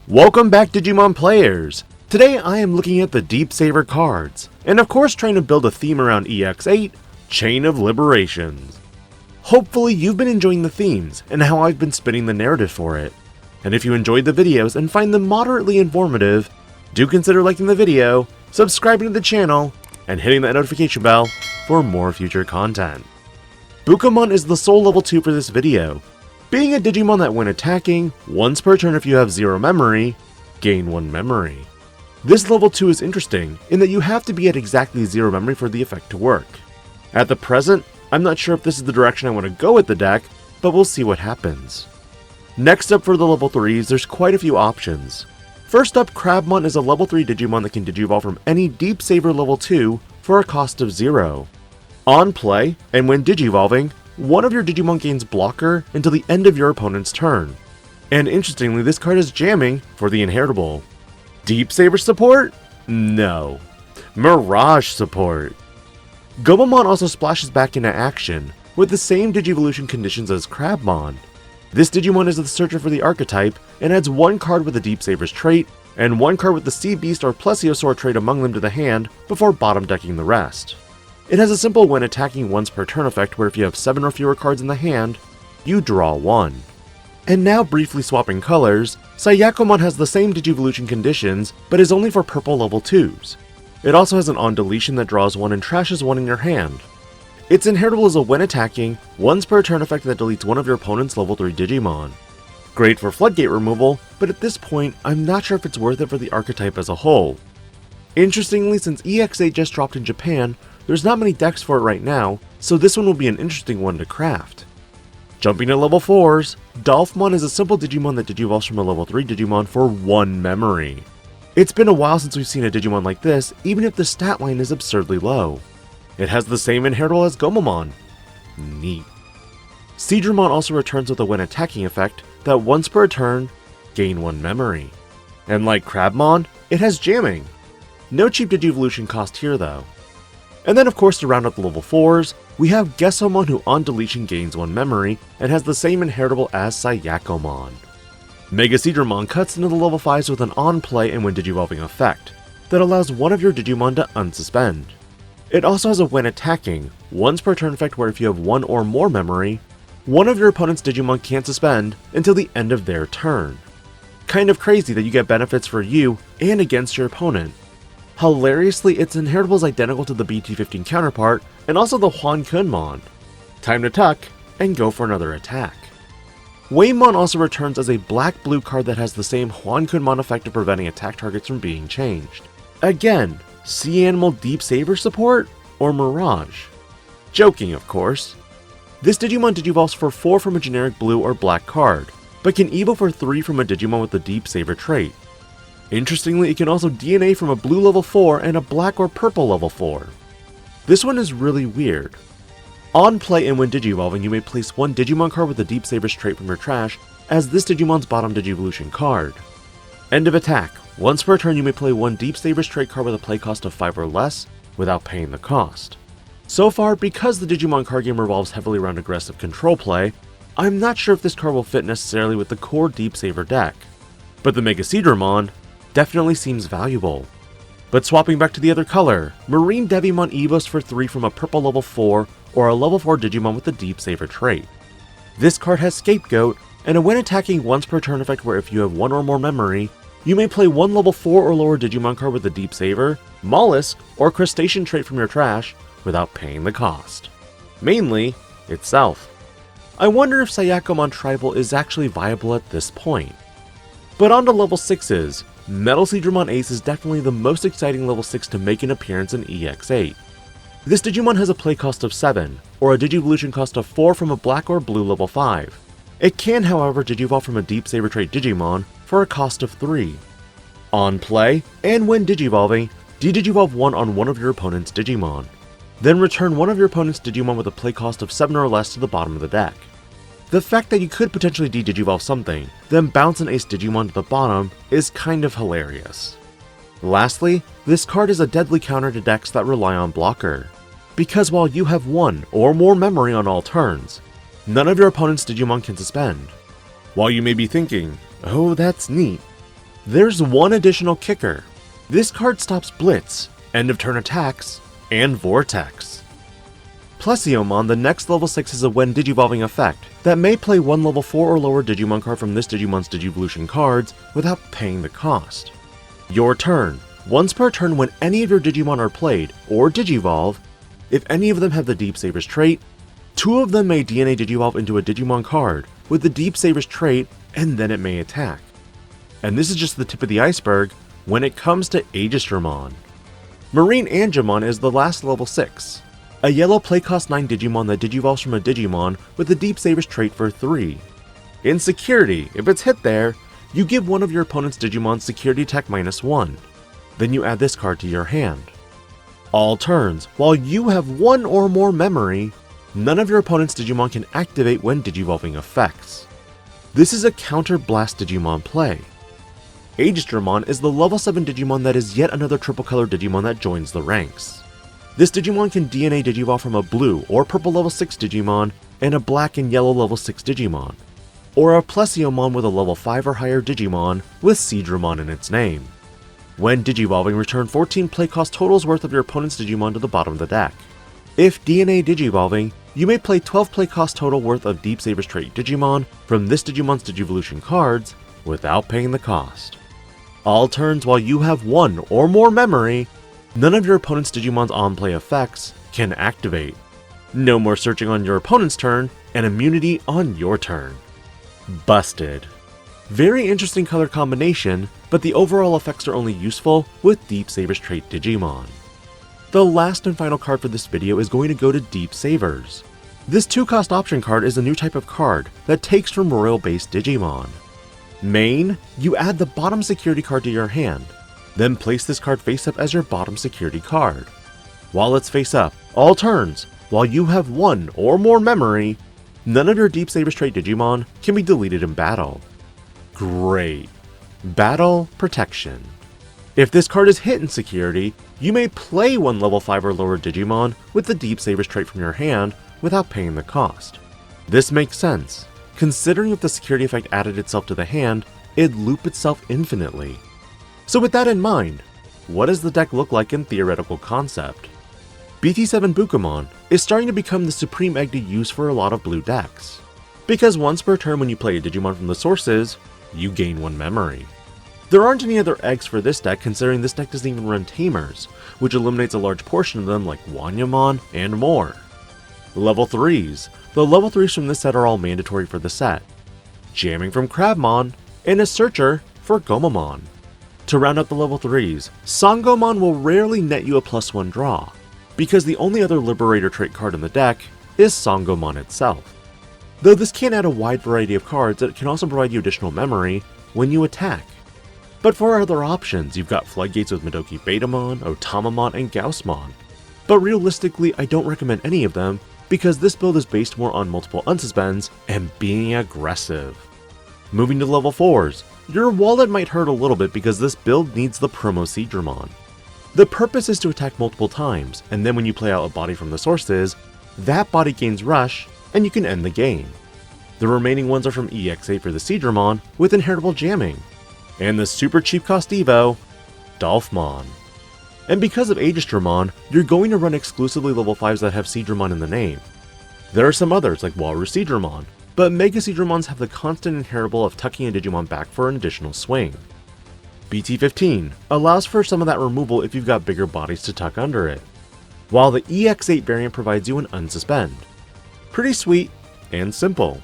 Welcome back, Digimon players! Today I am looking at the Deep Saver cards, and of course trying to build a theme around EX8, Chain of Liberations. Hopefully you've been enjoying the themes, and how I've been spinning the narrative for it. And if you enjoyed the videos and find them moderately informative, do consider liking the video, subscribing to the channel, and hitting that notification bell for more future content. Bukamon is the sole level 2 for this video, being a Digimon that when attacking, once per turn if you have 0 memory, gain 1 memory. This level 2 is interesting in that you have to be at exactly 0 memory for the effect to work. At the present, I'm not sure if this is the direction I want to go with the deck, but we'll see what happens. Next up for the level 3s, there's quite a few options. First up, Crabmon is a level 3 Digimon that can Digivolve from any Deep Saver level 2 for a cost of 0. On play, and when Digivolving, one of your Digimon gains blocker until the end of your opponent's turn. And interestingly, this card is jamming for the inheritable. Deep Saver support? No. Mirage support. Gomamon also splashes back into action, with the same Digivolution conditions as Crabmon. This Digimon is the searcher for the archetype, and adds 1 card with the Deep Saver's trait, and 1 card with the Sea Beast or Plesiosaur trait among them to the hand before bottom decking the rest. It has a simple when attacking once per turn effect where if you have 7 or fewer cards in the hand, you draw 1. And now briefly swapping colors, Sayakomon has the same Digivolution conditions, but is only for purple level 2s. It also has an on deletion that draws 1 and trashes 1 in your hand. Its inheritable is a when attacking, once per turn effect that deletes one of your opponent's level 3 Digimon. Great for floodgate removal, but at this point, I'm not sure if it's worth it for the archetype as a whole. Interestingly, since EX8 just dropped in Japan, there's not many decks for it right now, so this one will be an interesting one to craft. Jumping to level 4s, Dolphmon is a simple Digimon that Digivolves from a level 3 Digimon for 1 memory. It's been a while since we've seen a Digimon like this, even if the stat line is absurdly low. It has the same inheritable as Gomamon. Neat. Aegisdramon also returns with a when attacking effect that once per turn, gain 1 memory. And like Crabmon, it has jamming. No cheap Digivolution cost here though. And then of course to round up the level 4s, we have Gesomon who on deletion gains 1 memory and has the same inheritable as Sayakomon. Aegisdramon cuts into the level 5s with an on play and when Digivolving effect that allows one of your Digimon to unsuspend. It also has a when attacking, once per turn effect where if you have 1 or more memory, one of your opponent's Digimon can't suspend until the end of their turn. Kind of crazy that you get benefits for you and against your opponent. Hilariously, its inheritable is identical to the BT15 counterpart and also the Huankunmon. Time to tuck and go for another attack. Waymon also returns as a black-blue card that has the same Huankunmon effect of preventing attack targets from being changed. Again, Sea Animal Deep Saver support or Mirage? Joking, of course. This Digimon Digivolves for 4 from a generic blue or black card, but can evo for 3 from a Digimon with the Deep Saver trait. Interestingly, it can also DNA from a blue level 4 and a black or purple level 4. This one is really weird. On play and when Digivolving, you may place 1 Digimon card with the Deep Saver's trait from your trash as this Digimon's bottom Digivolution card. End of attack. Once per turn you may play 1 Deep Saver's trait card with a play cost of 5 or less without paying the cost. So far, because the Digimon card game revolves heavily around aggressive control play, I'm not sure if this card will fit necessarily with the core Deep Saver deck. But the Aegisdramon definitely seems valuable. But swapping back to the other color, Marine Devimon evos for 3 from a purple level 4 or a level 4 Digimon with the Deep Saver trait. This card has Scapegoat, and a when attacking once per turn effect where if you have 1 or more memory, you may play 1 level 4 or lower Digimon card with the Deep Saver, Mollusk, or Crustacean trait from your trash without paying the cost. Mainly, itself. I wonder if Sayakomon Tribal is actually viable at this point. But on to level 6s, Metal Seadramon Ace is definitely the most exciting level 6 to make an appearance in EX8. This Digimon has a play cost of 7, or a Digivolution cost of 4 from a black or blue level 5. It can however Digivolve from a Deep Saver trait Digimon for a cost of 3. On play, and when Digivolving, de-Digivolve 1 on one of your opponent's Digimon. Then return one of your opponent's Digimon with a play cost of 7 or less to the bottom of the deck. The fact that you could potentially de-Digivolve something, then bounce an ace Digimon to the bottom is kind of hilarious. Lastly, this card is a deadly counter to decks that rely on blocker. Because while you have 1 or more memory on all turns, none of your opponent's Digimon can suspend. While you may be thinking, oh that's neat, There's one additional kicker. This card stops Blitz, end of turn attacks, and Vortex. Plesiomon, the next level 6, is a when Digivolving effect that may play one level 4 or lower Digimon card from this Digimon's Digivolution cards without paying the cost. Your turn. Once per turn when any of your Digimon are played or Digivolve, if any of them have the Deep Savers trait, 2 of them may DNA Digivolve into a Digimon card with the Deep Savers trait, and then it may attack. And this is just the tip of the iceberg when it comes to Aegisdramon. Marine Angemon is the last level 6. A yellow play cost 9 Digimon that digivolves from a Digimon with the Deep Savers trait for 3. In Security, if it's hit there, you give one of your opponent's Digimon Security Attack -1. Then you add this card to your hand. All turns, while you have one or more memory, none of your opponent's Digimon can activate when Digivolving effects. This is a counter Blast Digimon play. Aegisdramon is the level 7 Digimon that is yet another triple color Digimon that joins the ranks. This Digimon can DNA Digivolve from a blue or purple level 6 Digimon and a black and yellow level 6 Digimon, or a Plesiomon with a level 5 or higher Digimon with Seedramon in its name. When Digivolving, return 14 play cost totals worth of your opponent's Digimon to the bottom of the deck. If DNA Digivolving, you may play 12 play cost total worth of Deep Savers trait Digimon from this Digimon's Digivolution cards without paying the cost. All turns while you have one or more memory, none of your opponent's Digimon's on-play effects can activate. No more searching on your opponent's turn, and immunity on your turn. Busted. Very interesting color combination, but the overall effects are only useful with Deep Savers trait Digimon. The last and final card for this video is going to go to Deep Savers. This 2-cost option card is a new type of card that takes from Royal-based Digimon. Main, you add the bottom security card to your hand, then place this card face up as your bottom security card. While it's face up, all turns, while you have one or more memory, none of your Deep Savers trait Digimon can be deleted in battle. Great. Battle Protection. If this card is hit in Security, you may play one level 5 or lower Digimon with the Deep Savers trait from your hand without paying the cost. This makes sense, considering if the security effect added itself to the hand, it'd loop itself infinitely. So with that in mind, what does the deck look like in theoretical concept? BT7 Bukamon is starting to become the supreme egg to use for a lot of blue decks, because once per turn when you play a Digimon from the sources, you gain one memory. There aren't any other eggs for this deck considering this deck doesn't even run Tamers, which eliminates a large portion of them like Wanyamon and more. Level 3s. The level 3s from this set are all mandatory for the set. Jamming from Crabmon, and a Searcher for Gomamon. To round out the level 3s, Sangomon will rarely net you a +1 draw, because the only other Liberator trait card in the deck is Sangomon itself. Though this can add a wide variety of cards, it can also provide you additional memory when you attack. But for other options, you've got Floodgates with Madoki Betamon, Otamamon, and Gaussmon. But realistically, I don't recommend any of them, because this build is based more on multiple unsuspends and being aggressive. Moving to level 4s, your wallet might hurt a little bit because this build needs the promo Seedramon. The purpose is to attack multiple times, and then when you play out a body from the sources, that body gains Rush, and you can end the game. The remaining ones are from EX8 for the Seedramon with inheritable jamming, and the super cheap cost Evo, Dolphmon. And because of Aegisdramon, you're going to run exclusively level 5s that have Seedramon in the name. There are some others like Walrus Seedramon, but Mega Seedramons have the constant inheritable of tucking a Digimon back for an additional swing. BT15 allows for some of that removal if you've got bigger bodies to tuck under it, while the EX8 variant provides you an unsuspend. Pretty sweet and simple.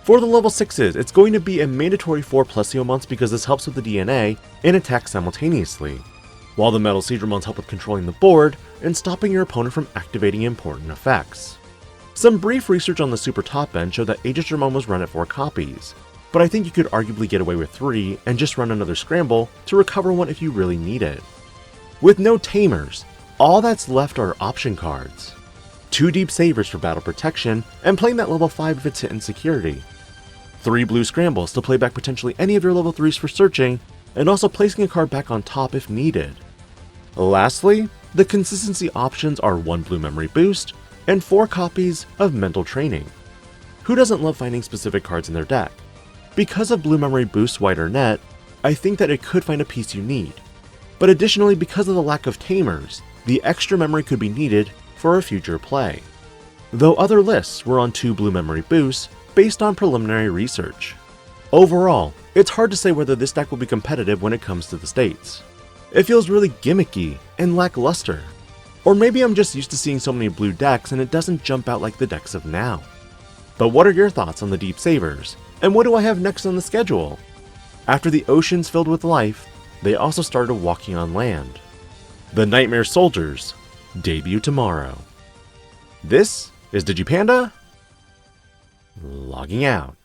For the level 6s, it's going to be a mandatory 4 Plesiomons because this helps with the DNA and attack simultaneously, while the Metal Seedramons help with controlling the board and stopping your opponent from activating important effects. Some brief research on the super top end showed that Aegisdramon was run at 4 copies, but I think you could arguably get away with 3 and just run another scramble to recover one if you really need it. With no Tamers, all that's left are option cards. 2 Deep Savers for battle protection, and playing that level 5 if it's hit in Security. 3 blue scrambles to play back potentially any of your level 3s for searching, and also placing a card back on top if needed. Lastly, the consistency options are 1 blue memory boost, and 4 copies of Mental Training. Who doesn't love finding specific cards in their deck? Because of blue memory boost's wider net, I think that it could find a piece you need. But additionally, because of the lack of tamers, the extra memory could be needed for a future play. Though other lists were on 2 blue memory boosts based on preliminary research. Overall, it's hard to say whether this deck will be competitive when it comes to the states. It feels really gimmicky and lackluster. Or maybe I'm just used to seeing so many blue decks and it doesn't jump out like the decks of now. But what are your thoughts on the Deep Savers? And what do I have next on the schedule? After the oceans filled with life, they also started walking on land. The Nightmare Soldiers debut tomorrow. This is DIGI-PANDA, logging out.